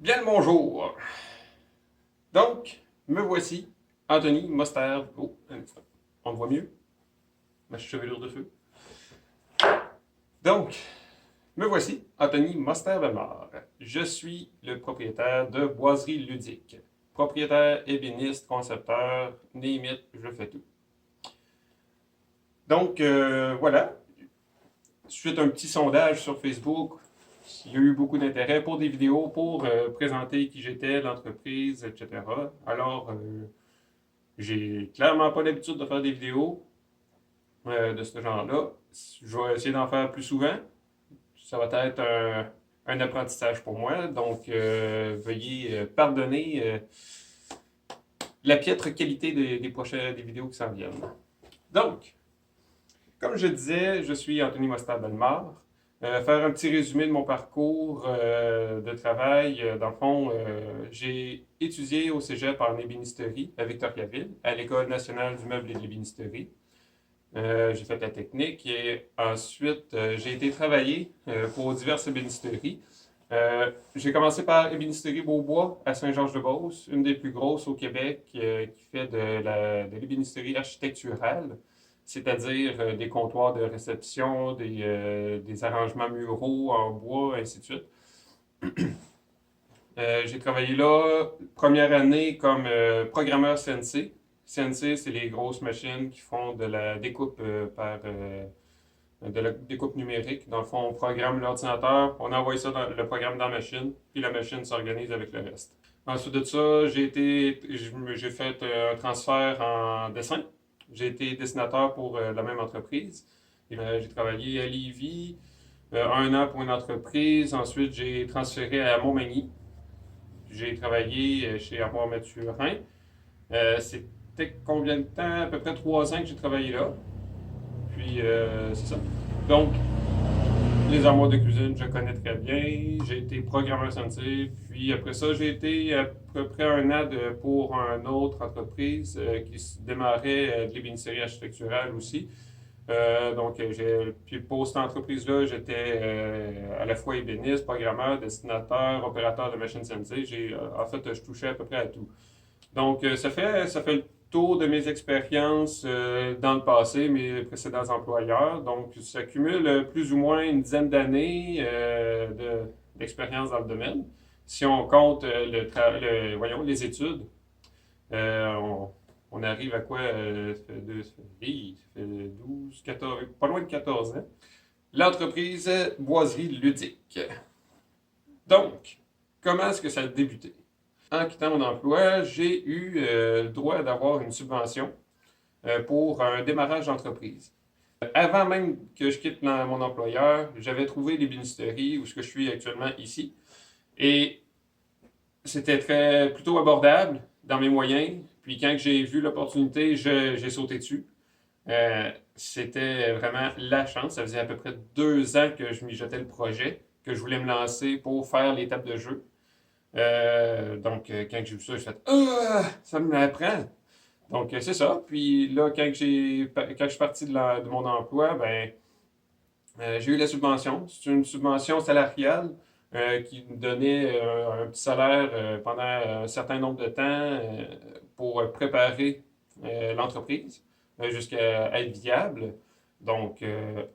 Bien le bonjour. Donc, me voici, Anthony Mostert. Oh, un instant. On me voit mieux? Ma chevelure de feu. Donc, me voici, Anthony Mostert-Bellemare. Je suis le propriétaire de Boiserie Ludique. Propriétaire, ébéniste, concepteur, name it, je fais tout. Donc, voilà. Suite à un petit sondage sur Facebook, il y a eu beaucoup d'intérêt pour des vidéos, pour présenter qui j'étais, l'entreprise, etc. Alors, j'ai clairement pas l'habitude de faire des vidéos de ce genre-là. Je vais essayer d'en faire plus souvent. Ça va être un apprentissage pour moi. Donc, veuillez pardonner la piètre qualité des prochaines des vidéos qui s'en viennent. Donc, comme je disais, je suis Anthony Mostert-Bellemare. Faire un petit résumé de mon parcours de travail. Dans le fond, j'ai étudié au cégep en ébénisterie à Victoriaville, à l'École nationale du meuble et de l'ébénisterie. J'ai fait la technique et ensuite j'ai été travailler pour diverses ébénisteries. J'ai commencé par Ébénisterie Beaubois à Saint-Georges-de-Beauce, une des plus grosses au Québec qui fait de l'ébénisterie architecturale, c'est-à-dire des comptoirs de réception, des arrangements muraux en bois, ainsi de suite. J'ai travaillé là première année comme programmeur CNC. CNC, c'est les grosses machines qui font de la découpe de la découpe numérique. Dans le fond, on programme l'ordinateur, on envoie ça dans le programme dans la machine, puis la machine s'organise avec le reste. Ensuite de ça, j'ai fait un transfert en dessin. J'ai été dessinateur pour la même entreprise. J'ai travaillé à Lévis, un an pour une entreprise. Ensuite, j'ai transféré à Montmagny. J'ai travaillé chez Armoire Mathurin. C'était combien de temps? À peu près 3 ans que j'ai travaillé là. Puis, c'est ça. Donc, les armoires de cuisine, je connais très bien. J'ai été programmeur CNC. Puis après ça, j'ai été à peu près un an pour une autre entreprise qui démarrait de l'ébénisterie architecturale aussi. Puis pour cette entreprise-là, j'étais à la fois ébéniste, programmeur, dessinateur, opérateur de machine CNC. En fait, je touchais à peu près à tout. Donc, ça fait le tour de mes expériences dans le passé, mes précédents employeurs. Donc, ça cumule plus ou moins une dizaine d'années d'expérience dans le domaine. Si on compte voyons, les études, on arrive à quoi? Ça fait 12, 14, pas loin de 14 ans. L'entreprise Boiserie Ludique. Donc, comment est-ce que ça a débuté? En quittant mon emploi, j'ai eu le droit d'avoir une subvention pour un démarrage d'entreprise. Avant même que je quitte mon employeur, j'avais trouvé l'ébénisterie où je suis actuellement ici. Et c'était plutôt abordable dans mes moyens. Puis quand j'ai vu l'opportunité, j'ai sauté dessus. C'était vraiment la chance. Ça faisait à peu près 2 ans que je m'y jetais le projet, que je voulais me lancer pour faire l'étape de jeu. Donc, quand j'ai vu ça, j'ai fait ah, ça me l'apprend. Donc, c'est ça. Puis là, quand je suis parti de mon emploi, ben, j'ai eu la subvention. C'est une subvention salariale qui me donnait un petit salaire pendant un certain nombre de temps pour préparer l'entreprise jusqu'à être viable. Donc,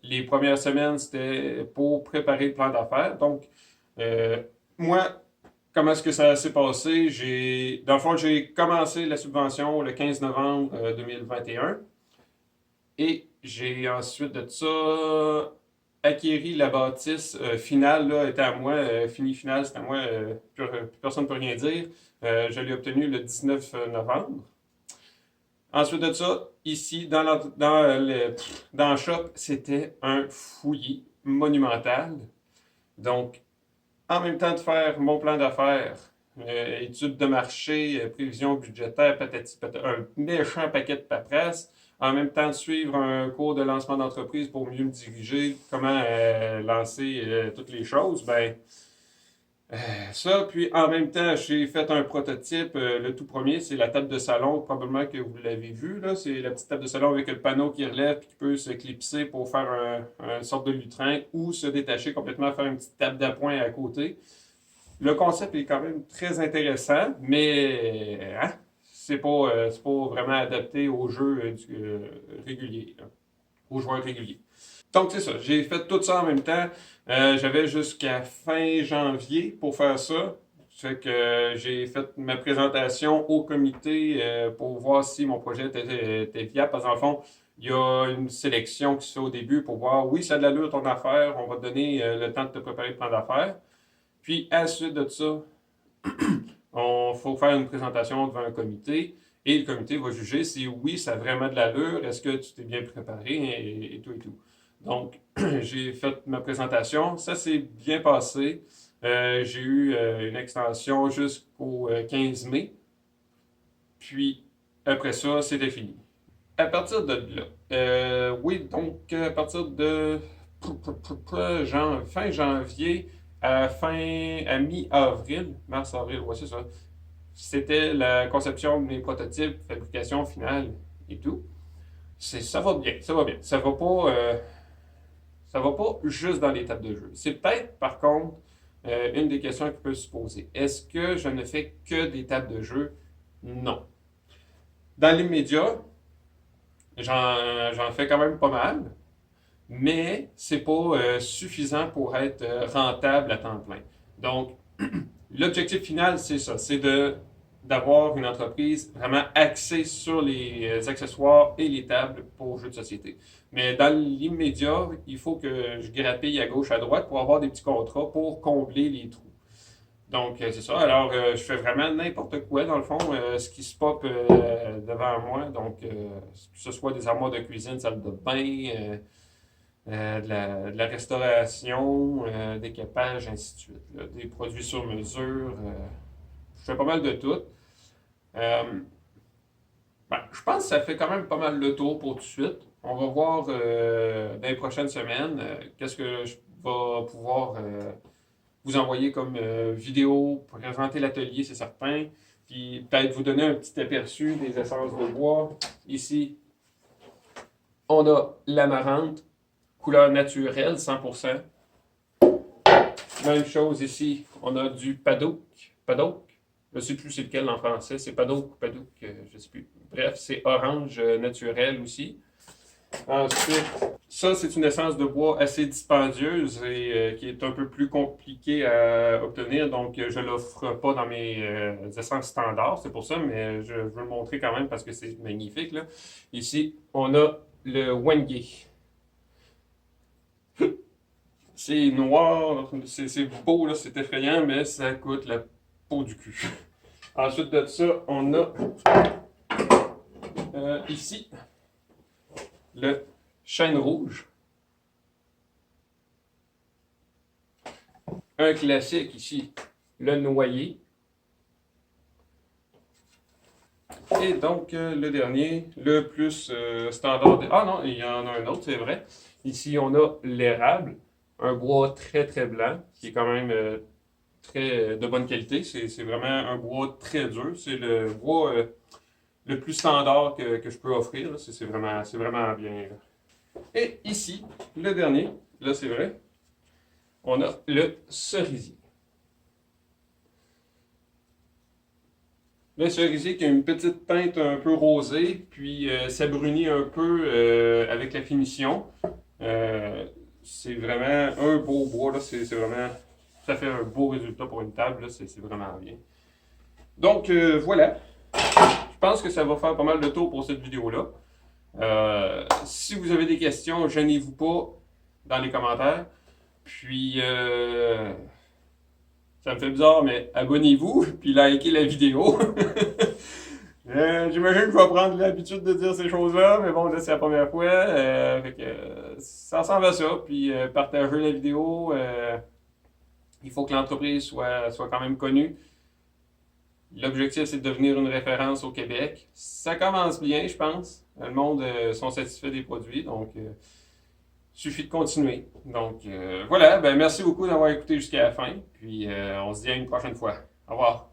les premières semaines, c'était pour préparer le plan d'affaires. Donc, euh, moi, comment est-ce que ça s'est passé? Dans le fond, j'ai commencé la subvention le 15 novembre 2021 et j'ai ensuite de ça acquéri la bâtisse finale, là, était à moi, fini finale, c'était à moi, plus personne ne peut rien dire. Je l'ai obtenu le 19 novembre. Ensuite de ça, ici, dans le shop, c'était un fouillis monumental. Donc, en même temps de faire mon plan d'affaires, études de marché, prévision budgétaire, patati patata, un méchant paquet de paperasse, en même temps de suivre un cours de lancement d'entreprise pour mieux me diriger, comment lancer toutes les choses, ben ça, puis en même temps, j'ai fait un prototype. Le tout premier, c'est la table de salon, probablement que vous l'avez vu, là. C'est la petite table de salon avec le panneau qui relève et qui peut se clipser pour faire une sorte de lutrin ou se détacher complètement, faire une petite table d'appoint à côté. Le concept est quand même très intéressant, mais hein, c'est pas vraiment adapté aux jeux réguliers, là, aux joueurs réguliers. Donc, c'est ça. J'ai fait tout ça en même temps. J'avais jusqu'à fin janvier pour faire ça. Fait que j'ai fait ma présentation au comité pour voir si mon projet était viable. Parce que dans le fond, il y a une sélection qui se fait au début pour voir, oui, ça a de l'allure ton affaire, on va te donner le temps de te préparer le plan d'affaires. Puis, à la suite de ça, il faut faire une présentation devant un comité et le comité va juger si oui, ça a vraiment de l'allure, est-ce que tu t'es bien préparé et tout et tout. Donc, j'ai fait ma présentation, ça s'est bien passé. J'ai eu une extension jusqu'au 15 mai. Puis, après ça, c'était fini. À partir de là, oui, donc à partir de fin janvier à mi-avril, mars-avril, ouais, c'est ça. C'était la conception de mes prototypes, fabrication finale et tout. Ça va bien, ça va bien. Ça va pas juste dans l'étape de jeu. C'est peut-être, par contre, une des questions qui peut se poser. Est-ce que je ne fais que des tables de jeu? Non. Dans l'immédiat, j'en fais quand même pas mal, mais c'est pas suffisant pour être rentable à temps plein. Donc, l'objectif final, c'est ça, c'est d'avoir une entreprise vraiment axée sur les accessoires et les tables pour jeux de société. Mais dans l'immédiat, il faut que je grappille à gauche, à droite pour avoir des petits contrats pour combler les trous. Donc, c'est ça. Alors, je fais vraiment n'importe quoi, dans le fond, ce qui se pop devant moi. Donc, que ce soit des armoires de cuisine, salle de bain, de la restauration, d'équipage, ainsi de suite. Là. Des produits sur mesure. Je fais pas mal de tout. Euh, je pense que ça fait quand même pas mal le tour pour tout de suite. On va voir dans les prochaines semaines qu'est-ce que je vais pouvoir vous envoyer comme vidéo, présenter l'atelier, c'est certain. Puis peut-être vous donner un petit aperçu des essences de bois. Ici, on a l'amarante, couleur naturelle, 100%. Même chose ici, on a du paddock. Paddock, je ne sais plus c'est lequel en français, c'est paddock ou paddock, je ne sais plus. Bref, c'est orange naturel aussi. Ensuite, ça, c'est une essence de bois assez dispendieuse et qui est un peu plus compliquée à obtenir. Donc, je ne l'offre pas dans mes essences standards. C'est pour ça, mais je veux le montrer quand même parce que c'est magnifique. Là. Ici, on a le Wenge. C'est noir, c'est beau, c'est effrayant, mais ça coûte la peau du cul. Ensuite de ça, on a ici le chêne rouge. Un classique ici, le noyer. Et donc, le dernier, le plus standard. Ah non, il y en a un autre, c'est vrai. Ici, on a l'érable, un bois très très blanc, qui est quand même très de bonne qualité. C'est vraiment un bois très dur. C'est le bois le plus standard que je peux offrir. C'est vraiment bien. Et ici, le dernier, là c'est vrai, on a le cerisier. Le cerisier qui a une petite teinte un peu rosée, puis ça brunit un peu avec la finition. C'est vraiment un beau bois, là. C'est vraiment, ça fait un beau résultat pour une table, c'est vraiment bien. Donc voilà, je pense que ça va faire pas mal de tour pour cette vidéo-là. Si vous avez des questions, gênez-vous pas dans les commentaires. Puis, ça me fait bizarre, mais abonnez-vous, puis likez la vidéo. J'imagine que je vais prendre l'habitude de dire ces choses-là, mais bon, là, c'est la première fois. Ça ressemble à ça. Puis, partagez la vidéo. Il faut que l'entreprise soit quand même connue. L'objectif, c'est de devenir une référence au Québec. Ça commence bien, je pense. Le monde sont satisfaits des produits, donc suffit de continuer. Donc voilà, merci beaucoup d'avoir écouté jusqu'à la fin. Puis on se dit à une prochaine fois. Au revoir.